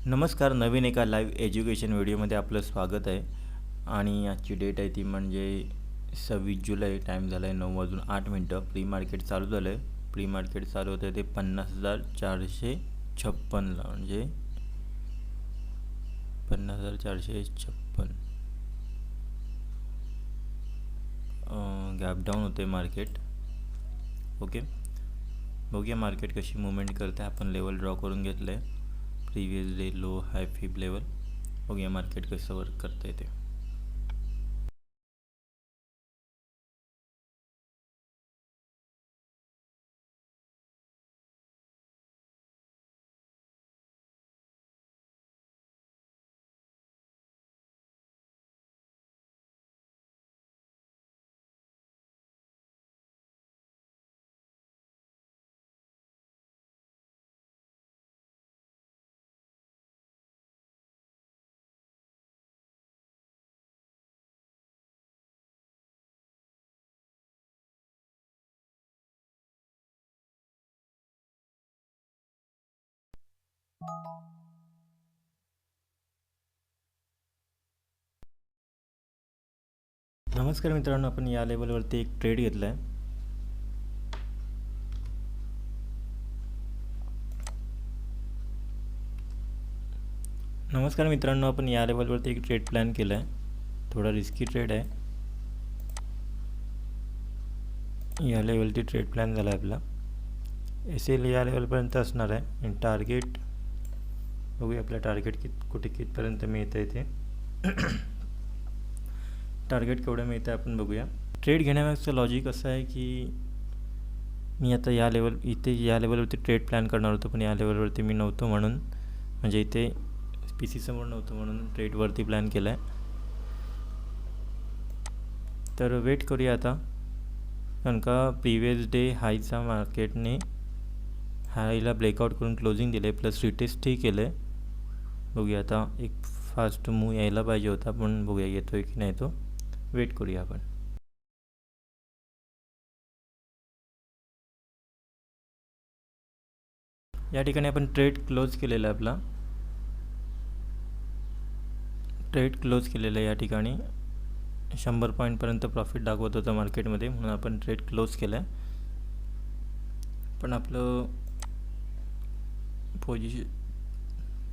नमस्कार. नवीन एका live education व्हिडिओमध्ये आपलं स्वागत आहे. आणि आजची डेट आहे ती म्हणजे 26 जुलै. टाईम झाला आहे 9:08. प्री मार्केट चालू झालं आहे. प्री मार्केट चालू होतं ते 50,456ला, म्हणजे 50,456. गॅप डाऊन होते मार्केट. ओके, बघूया मार्केट कशी मुवमेंट करते. आपण लेवल ड्रॉ करून घेतलं आहे, प्रिव्हियस डे लो हाय फिब लेवल. बघूया मार्केट कसं वर्क करतं आहे ते. नमस्कार मित्रांनो, आपण या लेवलवरती एक ट्रेड घेतला आहे. आपण या लेवलवरती एक ट्रेड प्लॅन केला आहे. थोडा रिस्की ट्रेड आहे. या लेवलची ट्रेड प्लॅन झाला आहे आपला. एल या लेवलपर्यंत असणार आहे. आणि टार्गेट बघूया, आपला टार्गेट कितपर्यंत मिळतं आहे ते. टार्गेट केवढं मिळतं आपण बघूया. ट्रेड घेण्यामागचं लॉजिक असं आहे की मी आता या लेवलवरती ट्रेड प्लॅन करणार होतो, पण या लेवलवरती मी नव्हतो म्हणून, म्हणजे इथे पी सी समोर नव्हतं म्हणून ट्रेडवरती प्लॅन केला आहे. तर वेट करूया आता, कारण का प्रिव्हियस डे हायचा मार्केटने हायला ब्रेकआउट करून क्लोजिंग दिलं आहे, प्लस रिटेस्टही केलं आहे. बघूया आता, एक फास्ट मूव यायला पाहिजे होता, पण बघूया येतो आहे की नाही तो. वेट करूया आपण. या ठिकाणी आपण ट्रेड क्लोज केलेला आहे. आपला ट्रेड क्लोज केलेला आहे. या ठिकाणी 100 पॉईंटपर्यंत प्रॉफिट दाखवत होतं मार्केटमध्ये, म्हणून आपण ट्रेड क्लोज केला आहे. पण आपलं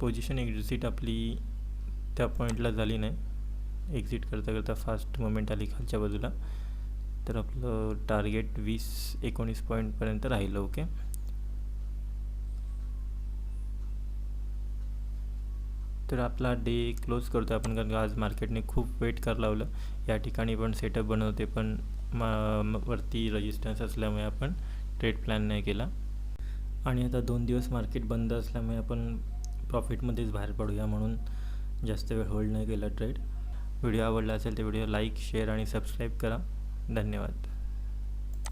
पोझिशन एक्झिट आपली त्या पॉईंटला झाली नाही. एक्झिट करता करता फास्ट मुवमेंट आली खालच्या बाजूला. तर आपलं टार्गेट 20-19 पॉईंटपर्यंत राहिलं. ओके, तर आपला डे क्लोज करतो आपण, कारण आज मार्केटने खूप वेट करायला लावलं. या ठिकाणी पण सेटअप बनवते, पण वरती रेजिस्टन्स असल्यामुळे आपण ट्रेड प्लॅन नाही केला. आणि आता 2 दिवस मार्केट बंद असल्यामुळे आपण प्रॉफिटमध्येच बाहेर पडूया, म्हणून जास्त वेळ होल्ड नाही केला ट्रेड. व्हिडिओ आवडला असेल तर व्हिडिओ लाईक, शेअर आणि सबस्क्राईब करा. धन्यवाद.